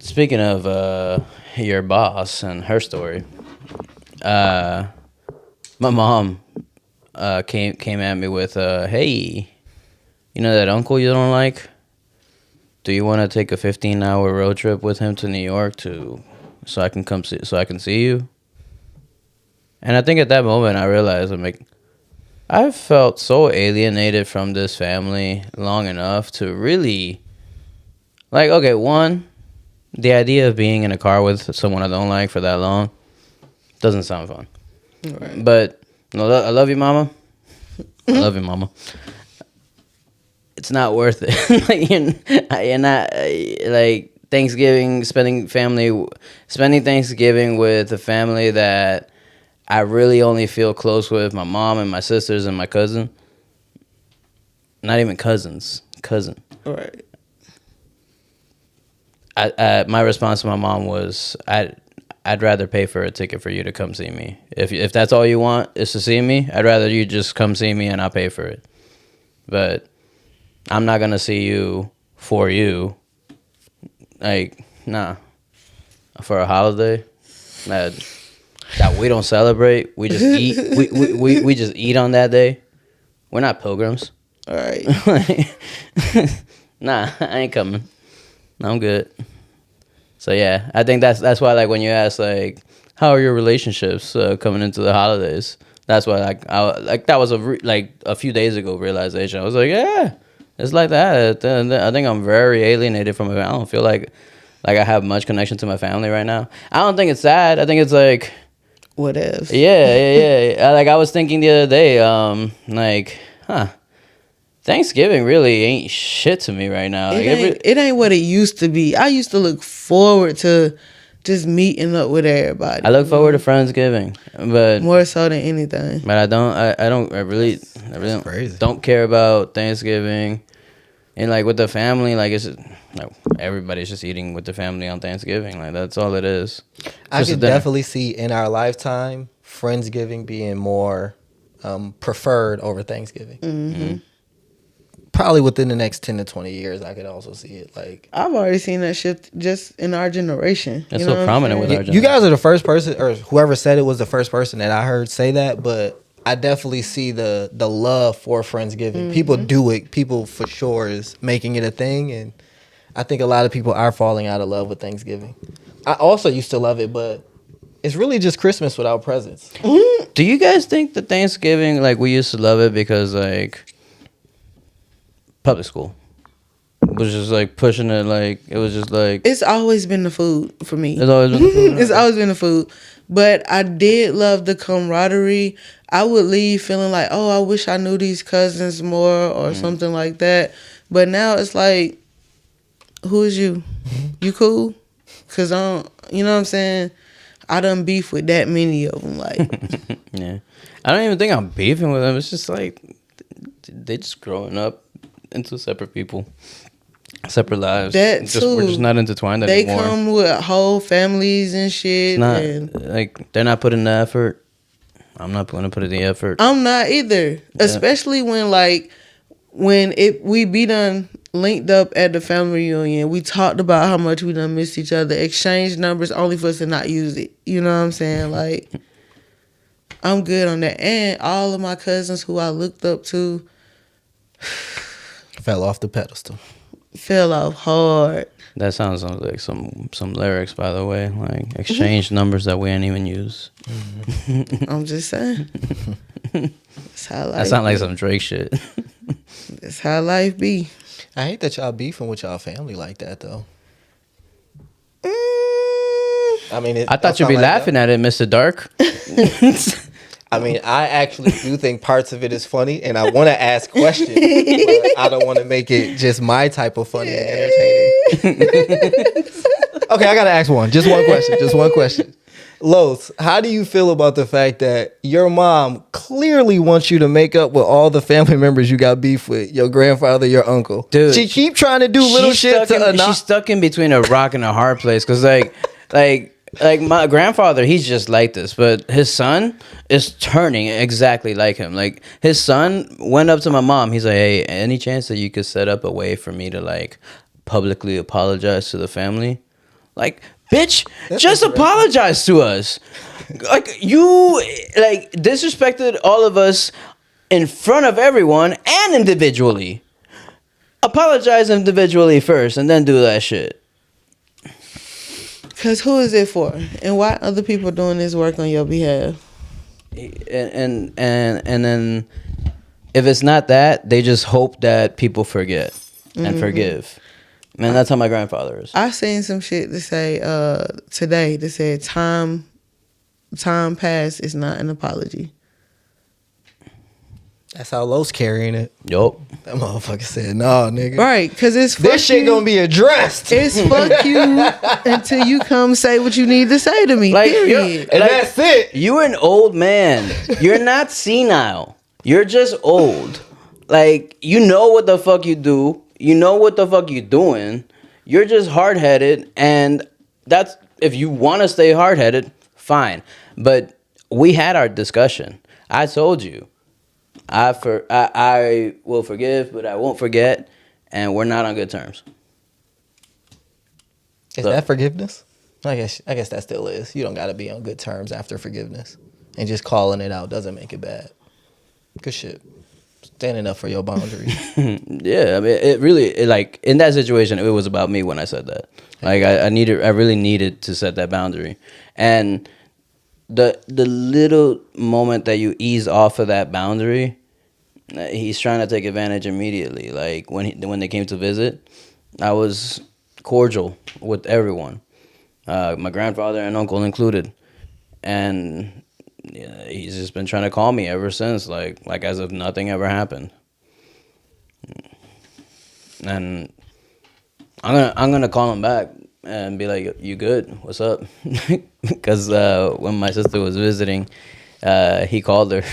Speaking of your boss and her story, uh, my mom came at me with, "Hey, you know that uncle you don't like? Do you want to take a 15-hour road trip with him to New York so I can see you?" And I think at that moment I realized I'm like, I've felt so alienated from this family long enough to really, like, okay, one, the idea of being in a car with someone I don't like for that long doesn't sound fun. Right. But no, I love you, mama. I love you, mama. It's not worth it. Like, you're not like Thanksgiving, spending Thanksgiving with a family that I really only feel close with, my mom and my sisters and my cousin. Not even cousin. Right. My response to my mom was, I'd rather pay for a ticket for you to come see me. If that's all you want is to see me, I'd rather you just come see me and I'll pay for it. But I'm not gonna see you for you. Like, nah. For a holiday that we don't celebrate, we just eat. We just eat on that day. We're not pilgrims. All right. Nah, I ain't coming. I'm good. So yeah, I think that's why, like, when you ask, like, how are your relationships coming into the holidays, that's why, like, that was a few days ago realization. I was like, yeah, it's like that. I think I'm very alienated from it. I don't feel like I have much connection to my family right now. I don't think it's sad. I think it's like, What if? yeah. Like, I was thinking the other day, Thanksgiving really ain't shit to me right now. It ain't what it used to be. I used to look forward to just meeting up with everybody. I look forward to Friendsgiving, but more so than anything. But I really crazy. don't care about Thanksgiving, and like with the family, like it's just, like, everybody's just eating with the family on Thanksgiving. Like, that's all it is. I could definitely see in our lifetime Friendsgiving being more preferred over Thanksgiving. Mm-hmm. Probably within the next 10 to 20 years, I could also see it. Like, I've already seen that shift just in our generation. It's you know so prominent with our generation. you guys are the first person, or whoever said it was the first person that I heard say that, but I definitely see the love for Friendsgiving. Mm-hmm. People do it. People for sure is making it a thing, and I think a lot of people are falling out of love with Thanksgiving. I also used to love it, but it's really just Christmas without presents. Do you guys think that Thanksgiving, like, we used to love it because, like, public school was just like pushing it, like, it was just like, It's always been the food for me. it's always been the food. It's always been the food. But I did love the camaraderie. I would leave feeling like, oh, I wish I knew these cousins more or something like that. But now it's like, who is you? You cool? Because you know what I'm saying? I done beef with that many of them. Like, Yeah, I don't even think I'm beefing with them. It's just like they just growing up into separate people, separate lives. That too. We're just not intertwined they anymore. come with whole families and shit. It's not and like they're not putting the effort. I'm not going to put in the effort. I'm not either. Especially when we be done linked up at the family reunion. We talked about how much we done missed each other. Exchanged numbers only for us to not use it. You know what I'm saying? Like, I'm good on that. And all of my cousins who I looked up to Fell off the pedestal. fell off hard. That sounds like some lyrics, by the way. Like, exchange numbers that we ain't even use. I'm just saying. That's how life That sounds like some Drake shit. That's how life be. I hate that y'all beefing with y'all family like that, though. I mean, I thought you'd be laughing at it, Mr. Dark. I mean, I actually do think parts of it is funny, and I want to ask questions, but I don't want to make it just my type of funny and entertaining. Okay, I got to ask one. Just one question. Los, how do you feel about the fact that your mom clearly wants you to make up with all the family members you got beef with, your grandfather, your uncle? Dude, she keep trying to do little shit she's stuck in between a rock and a hard place, because like my grandfather, he's just like this, but his son is turning exactly like him. Like, his son went up to my mom. He's like, hey, any chance that you could set up a way for me to, like, publicly apologize to the family? Like, bitch, just apologize to us. Like, you, like, disrespected all of us in front of everyone and individually. Apologize individually first and then do that shit. Because who is it for? And why other people doing this work on your behalf? And then if it's not that, they just hope that people forget and forgive. Man, that's how my grandfather is. I seen some shit to say today that said time passed is not an apology. That's how Los carrying it. Yup. That motherfucker said, "No, nigga. Right, because it's fuck This shit you. gonna be addressed." It's fuck you until you come say what you need to say to me. Like, Period. And that's it. You're an old man. You're not senile. You're just old. Like, you know what the fuck you do. You know what the fuck you doing. You're just hard-headed, and that's, if you want to stay hard-headed, fine. But we had our discussion. I told you. I will forgive, but I won't forget, and we're not on good terms. Is that forgiveness? I guess that still is. You don't got to be on good terms after forgiveness, and just calling it out doesn't make it bad. Good shit. Standing up for your boundaries. Yeah, I mean, like, in that situation, it was about me when I said that. Like, I really needed to set that boundary, and the little moment that you ease off of that boundary, he's trying to take advantage immediately. Like, when they came to visit, I was cordial with everyone, my grandfather and uncle included, and yeah, he's just been trying to call me ever since, like as if nothing ever happened. And I'm gonna call him back and be like, "You good? What's up?" Because when my sister was visiting, he called her,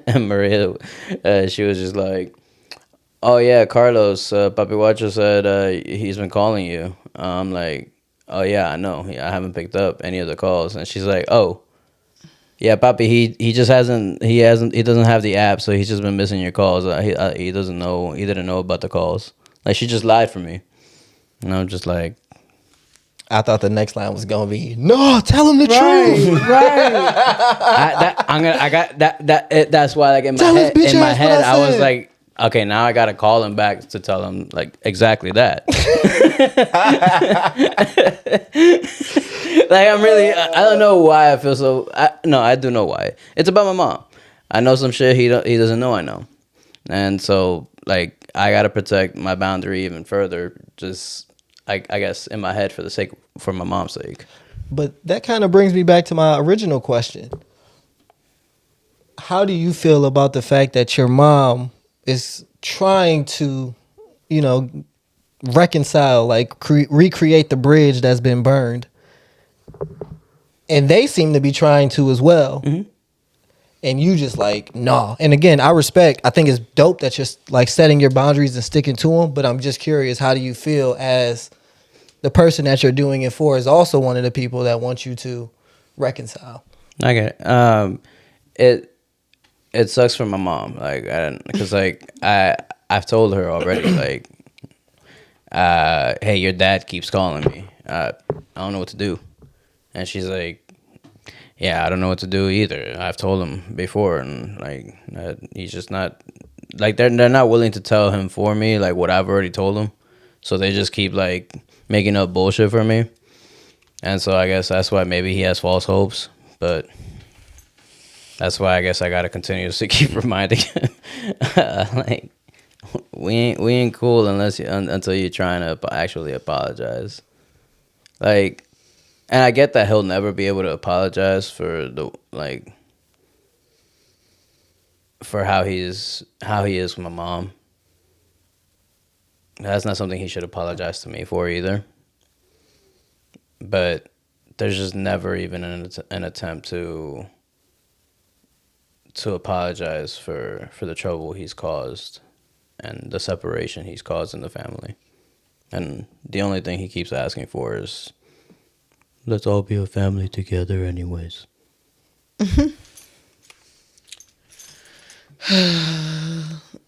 and Maria, she was just like, "Oh yeah, Carlos, Papi Guacho said he's been calling you." I'm like, "Oh yeah, I know. I haven't picked up any of the calls." And she's like, "Oh, yeah, Papi, he doesn't have the app, so he's just been missing your calls. He doesn't know. He didn't know about the calls. Like, she just lied for me." And I'm just like, I thought the next line was gonna be, "No, tell him the truth." Right. that's why, like, in Tell my his bitch head, ass what I I was said. like, okay, now I gotta call him back to tell him, like, exactly that. Like, I'm really, I don't know why I feel so. No, I do know why. It's about my mom. I know some shit he doesn't know I know, and so, like, I gotta protect my boundary even further. Just, I guess, in my head, for my mom's sake. But that kind of brings me back to my original question. How do you feel about the fact that your mom is trying to, reconcile, like recreate the bridge that's been burned? And they seem to be trying to as well. Mm-hmm. And you just like, nah. And again, I think it's dope that you're like setting your boundaries and sticking to them. But I'm just curious, how do you feel as the person that you're doing it for is also one of the people that want you to reconcile? I get it. It sucks for my mom, like, because, like, I've told her already, like, hey, your dad keeps calling me. I don't know what to do. And she's like, yeah, I don't know what to do either. I've told him before, and, like, he's just not, like, they're not willing to tell him for me, like, what I've already told him. So they just keep, like, making up bullshit for me. And so I guess that's why maybe he has false hopes, but that's why I guess I gotta continuously keep reminding him, like, we ain't cool until you're trying to actually apologize. Like, and I get that he'll never be able to apologize for for how he is with my mom. That's not something he should apologize to me for either. But there's just never even an attempt to apologize for the trouble he's caused and the separation he's caused in the family. And the only thing he keeps asking for is, let's all be a family together anyways.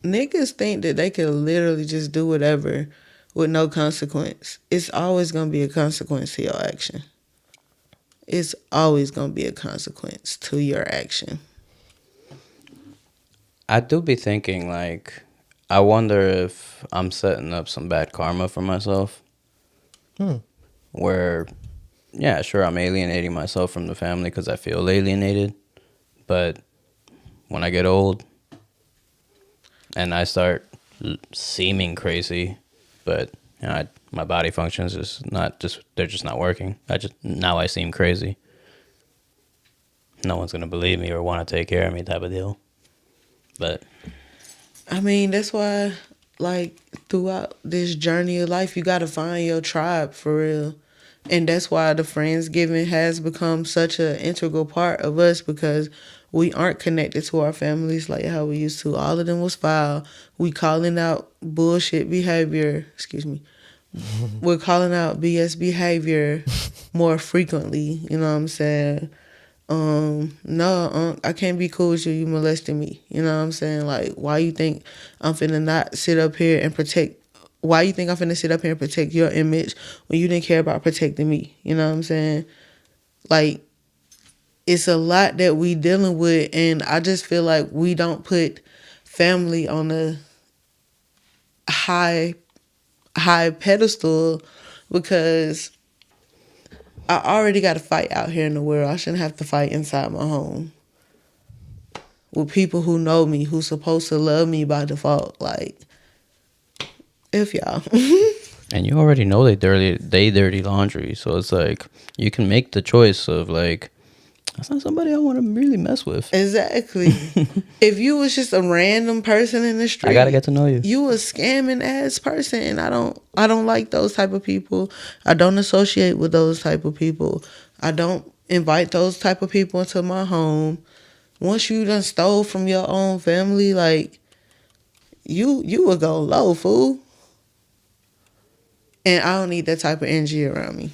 Niggas think that they can literally just do whatever with no consequence. It's always gonna be a consequence to your action. It's always gonna be a consequence to your action. I do be thinking, like, I wonder if I'm setting up some bad karma for myself. Where, yeah, sure, I'm alienating myself from the family because I feel alienated. But when I get old and I start seeming crazy, but my body functions is not just, they're just not working. Now I seem crazy. No one's going to believe me or want to take care of me type of deal. But I mean, that's why, like, throughout this journey of life, you gotta find your tribe for real. And that's why the Friendsgiving has become such an integral part of us, because we aren't connected to our families like how we used to. All of them was foul. We calling out bullshit behavior. Excuse me. We're calling out BS behavior more frequently. You know what I'm saying? No, I can't be cool with you. You molesting me. You know what I'm saying? Like, why you think I'm finna not sit up here and protect? Why you think I'm finna sit up here and protect your image when you didn't care about protecting me? You know what I'm saying? Like, it's a lot that we dealing with, and I just feel like we don't put family on a high pedestal, because I already got to fight out here in the world. I shouldn't have to fight inside my home with people who know me, who's supposed to love me by default. Like, if y'all. and you already know they dirty laundry, so it's like you can make the choice of, like, that's not somebody I want to really mess with. Exactly. If you was just a random person in the street, I gotta get to know you. You a scamming ass person, and I don't like those type of people. I don't associate with those type of people. I don't invite those type of people into my home. Once you done stole from your own family, like, you would go low, fool. And I don't need that type of energy around me.